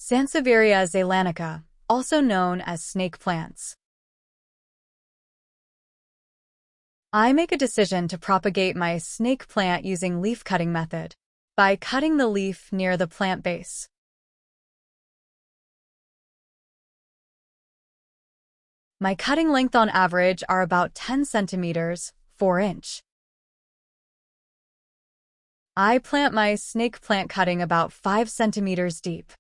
Sansevieria Zeylanica, also known as snake plants. I make a decision to propagate my snake plant using leaf cutting method by cutting the leaf near the plant base. My cutting length on average are about 10 centimeters, 4 inch. I plant my snake plant cutting about 5 centimeters deep.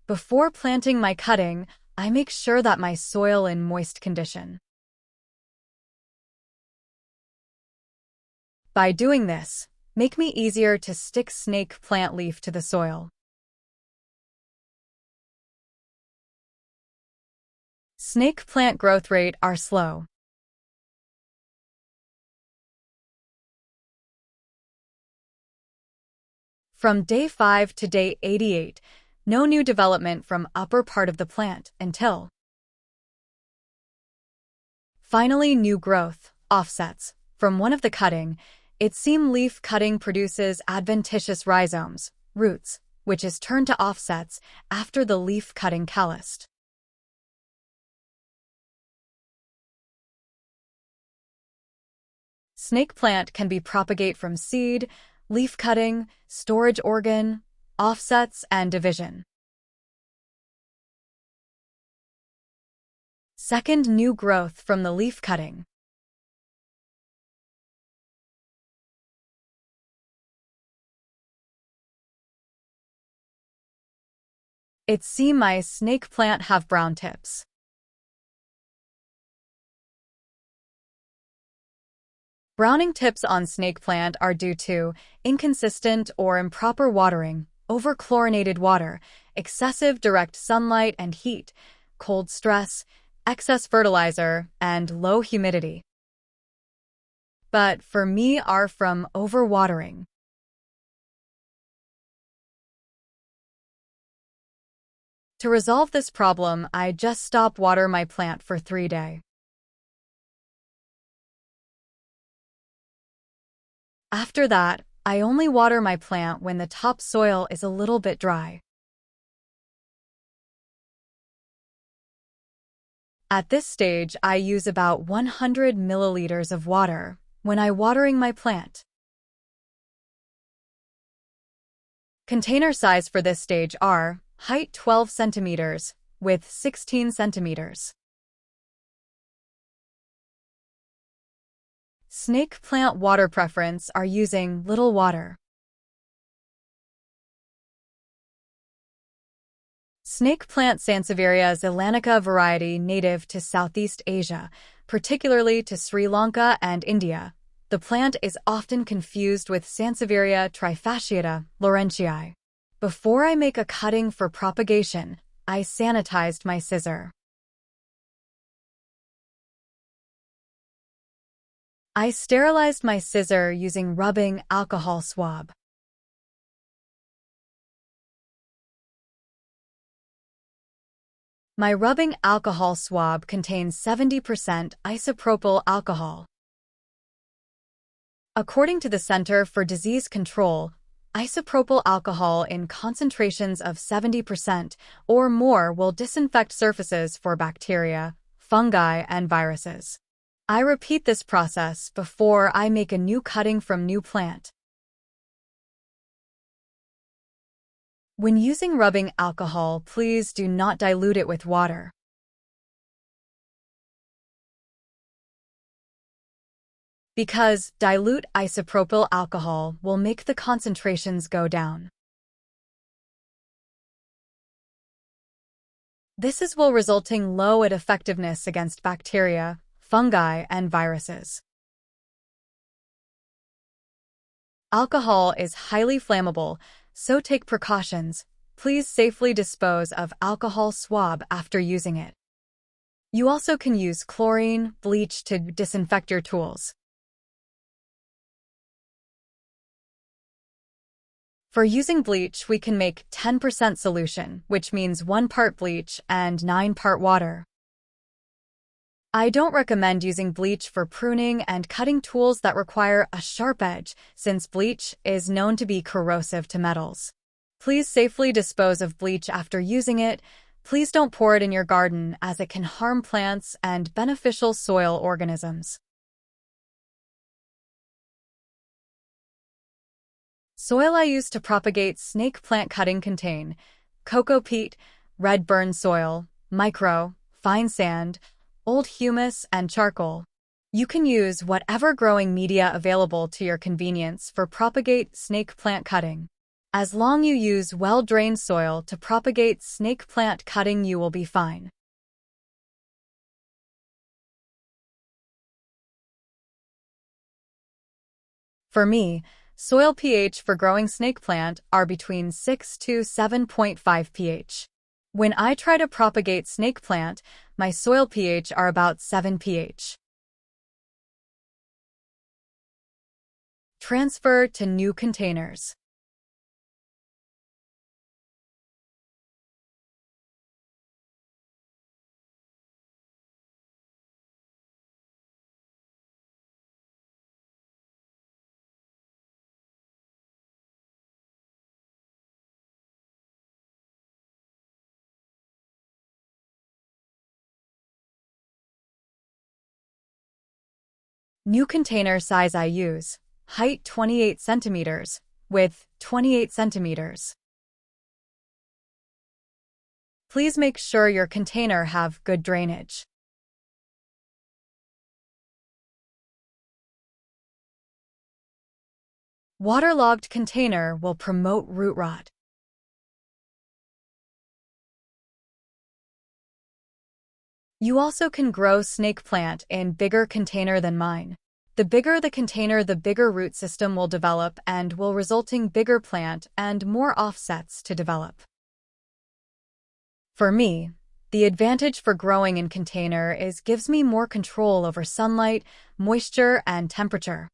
Before planting my cutting, I make sure that my soil in moist condition. By doing this, make me easier to stick snake plant leaf to the soil. Snake plant growth rate are slow. From day 5 to day 88, no new development from upper part of the plant until finally new growth, offsets, from one of the cutting. Its seam leaf cutting produces adventitious rhizomes, roots, which is turned to offsets after the leaf cutting calloused. Snake plant can be propagate from seed, leaf cutting, storage organ, offsets, and division. Second, new growth from the leaf cutting. It see my snake plant have brown tips. Browning tips on snake plant are due to inconsistent or improper watering, over-chlorinated water, excessive direct sunlight and heat, cold stress, excess fertilizer, and low humidity. But for me are from overwatering. To resolve this problem, I just stop water my plant for 3 days. After that, I only water my plant when the top soil is a little bit dry. At this stage, I use about 100 milliliters of water when I watering my plant. Container size for this stage are height 12 centimeters, width 16 centimeters. Snake plant water preference are using little water. Snake plant Sansevieria Zeylanica variety native to Southeast Asia, particularly to Sri Lanka and India. The plant is often confused with Sansevieria Trifasciata, Laurentii. Before I make a cutting for propagation, I sanitized my scissor. I sterilized my scissor using rubbing alcohol swab. My rubbing alcohol swab contains 70% isopropyl alcohol. According to the Center for Disease Control, isopropyl alcohol in concentrations of 70% or more will disinfect surfaces for bacteria, fungi, and viruses. I repeat this process before I make a new cutting from new plant. When using rubbing alcohol, please do not dilute it with water. Because dilute isopropyl alcohol will make the concentrations go down. This will resulting low at effectiveness against bacteria, fungi, and viruses. Alcohol is highly flammable, so take precautions. Please safely dispose of alcohol swab after using it. You also can use chlorine, bleach to disinfect your tools. For using bleach, we can make 10% solution, which means 1 part bleach and 9 part water. I don't recommend using bleach for pruning and cutting tools that require a sharp edge, since bleach is known to be corrosive to metals. Please safely dispose of bleach after using it. Please don't pour it in your garden as it can harm plants and beneficial soil organisms. Soil I use to propagate snake plant cutting contain cocoa peat, red burn soil, micro, fine sand, old humus, and charcoal. You can use whatever growing media available to your convenience for propagate snake plant cutting. As long as you use well-drained soil to propagate snake plant cutting, you will be fine. For me, soil pH for growing snake plant are between 6 to 7.5 pH. When I try to propagate snake plant, my soil pH are about 7 pH. Transfer to new containers. New container size I use, height 28 centimeters, width 28 centimeters. Please make sure your container have good drainage. Waterlogged container will promote root rot. You also can grow snake plant in bigger container than mine. The bigger the container, the bigger root system will develop and will resulting bigger plant and more offsets to develop. For me, the advantage for growing in container is gives me more control over sunlight, moisture, and temperature.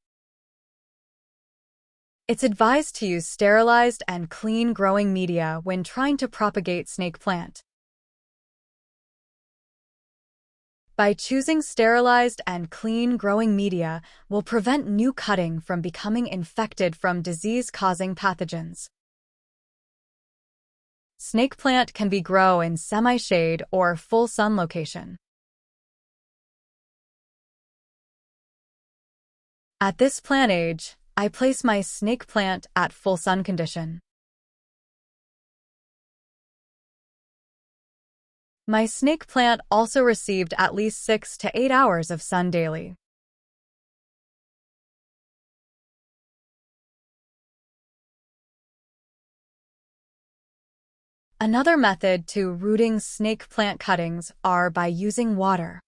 It's advised to use sterilized and clean growing media when trying to propagate snake plant. By choosing sterilized and clean growing media will prevent new cutting from becoming infected from disease-causing pathogens. Snake plant can be grown in semi-shade or full sun location. At this plant age, I place my snake plant at full sun condition. My snake plant also received at least 6 to 8 hours of sun daily. Another method to rooting snake plant cuttings are by using water.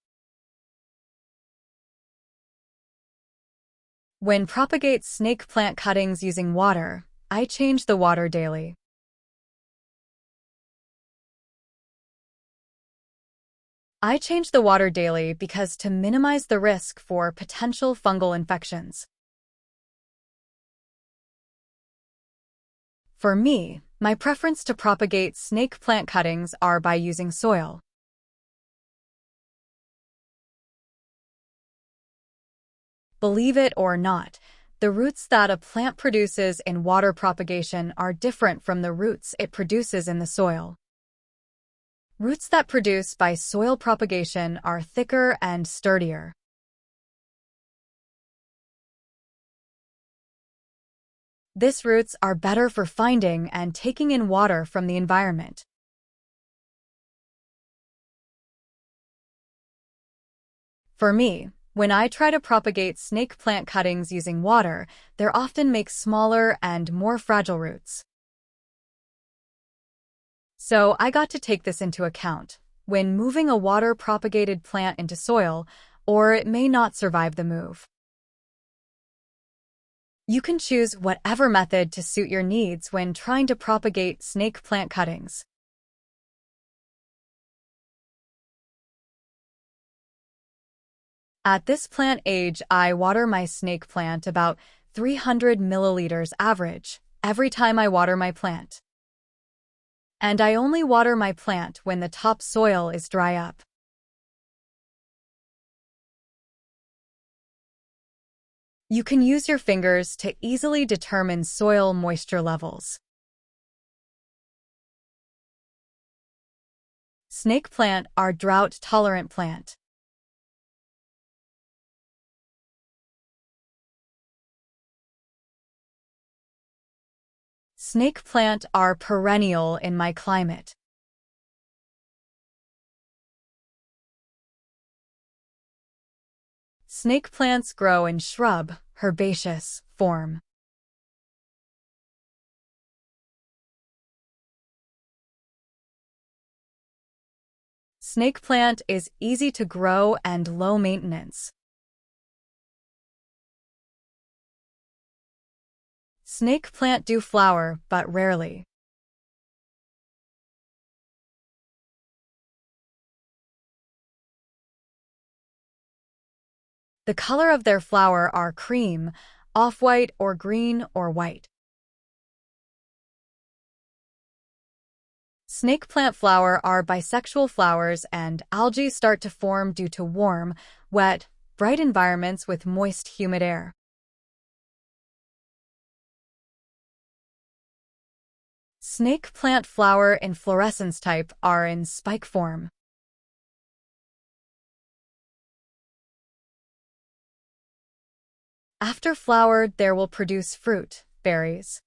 When propagate snake plant cuttings using water, I change the water daily. I change the water daily because to minimize the risk for potential fungal infections. For me, my preference to propagate snake plant cuttings are by using soil. Believe it or not, the roots that a plant produces in water propagation are different from the roots it produces in the soil. Roots that produce by soil propagation are thicker and sturdier. These roots are better for finding and taking in water from the environment. For me, when I try to propagate snake plant cuttings using water, they often make smaller and more fragile roots. So I got to take this into account when moving a water-propagated plant into soil, or it may not survive the move. You can choose whatever method to suit your needs when trying to propagate snake plant cuttings. At this plant age, I water my snake plant about 300 milliliters average every time I water my plant. And I only water my plant when the topsoil is dry up. You can use your fingers to easily determine soil moisture levels. Snake plant are drought-tolerant plant. Snake plant are perennial in my climate. Snake plants grow in shrub, herbaceous form. Snake plant is easy to grow and low maintenance. Snake plant do flower, but rarely. The color of their flower are cream, off-white or green or white. Snake plant flower are bisexual flowers and algae start to form due to warm, wet, bright environments with moist, humid air. Snake plant flower inflorescence type are in spike form. After flowered, there will produce fruit, berries.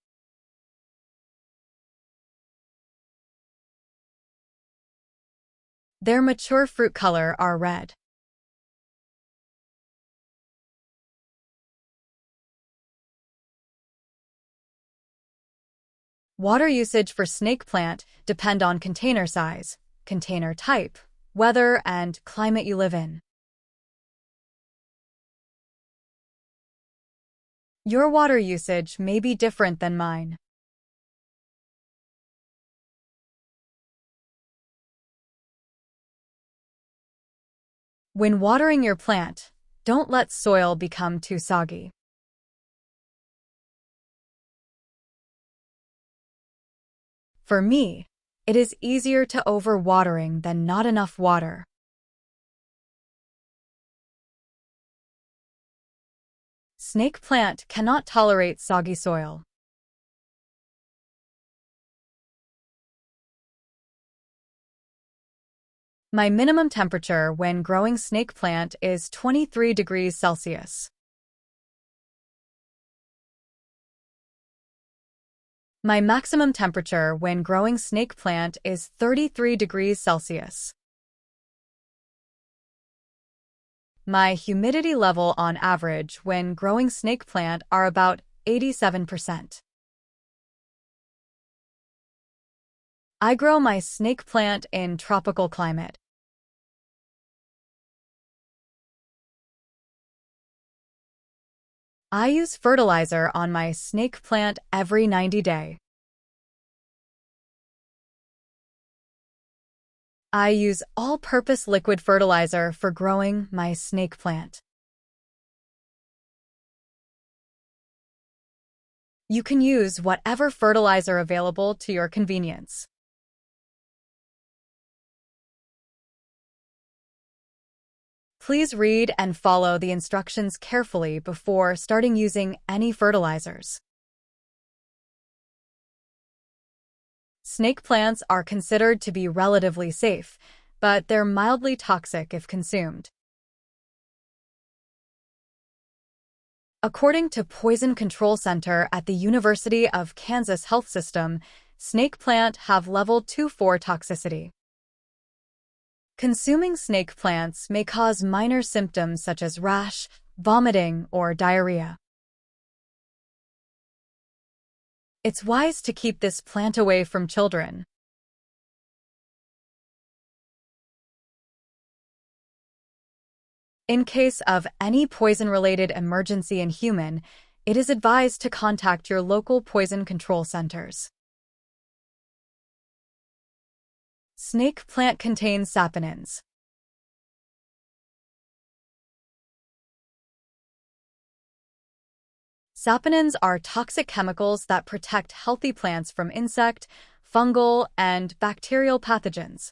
Their mature fruit color are red. Water usage for snake plant depend on container size, container type, weather, and climate you live in. Your water usage may be different than mine. When watering your plant, don't let soil become too soggy. For me, it is easier to over-watering than not enough water. Snake plant cannot tolerate soggy soil. My minimum temperature when growing snake plant is 23 degrees Celsius. My maximum temperature when growing snake plant is 33 degrees Celsius. My humidity level on average when growing snake plant are about 87%. I grow my snake plant in tropical climate. I use fertilizer on my snake plant every 90 days. I use all-purpose liquid fertilizer for growing my snake plant. You can use whatever fertilizer available to your convenience. Please read and follow the instructions carefully before starting using any fertilizers. Snake plants are considered to be relatively safe, but they're mildly toxic if consumed. According to Poison Control Center at the University of Kansas Health System, snake plant have level 2-4 toxicity. Consuming snake plants may cause minor symptoms such as rash, vomiting, or diarrhea. It's wise to keep this plant away from children. In case of any poison-related emergency in human, it is advised to contact your local poison control centers. Snake plant contains saponins. Saponins are toxic chemicals that protect healthy plants from insect, fungal, and bacterial pathogens.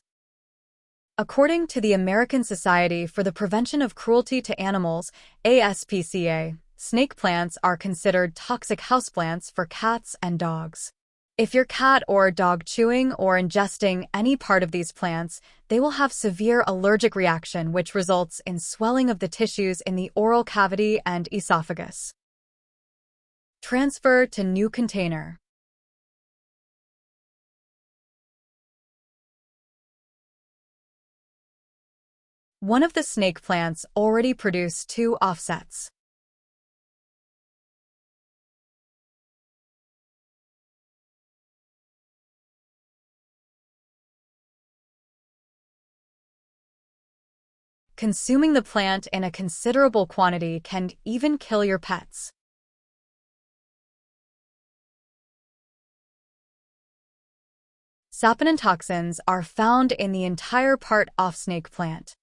According to the American Society for the Prevention of Cruelty to Animals, ASPCA, Snake plants are considered toxic houseplants for cats and dogs. If your cat or dog chewing or ingesting any part of these plants, they will have severe allergic reaction which results in swelling of the tissues in the oral cavity and esophagus. Transfer to new container. One of the snake plants already produced 2 offsets. Consuming the plant in a considerable quantity can even kill your pets. Saponin toxins are found in the entire part of snake plant.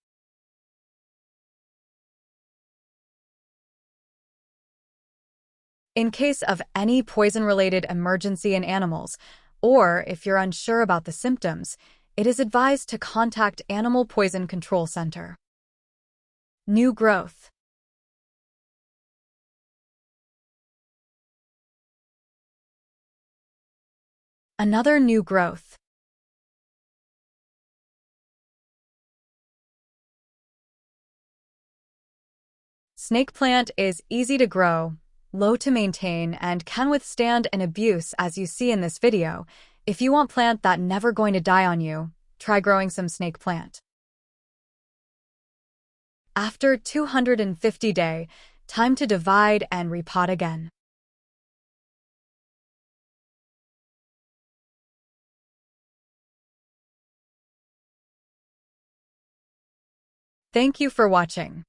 In case of any poison-related emergency in animals, or if you're unsure about the symptoms, it is advised to contact Animal Poison Control Center. New growth. Another new growth. Snake plant is easy to grow, low to maintain, and can withstand an abuse as you see in this video. If you want plant that never going to die on you, try growing some snake plant. After 250 days, time to divide and repot again. Thank you for watching.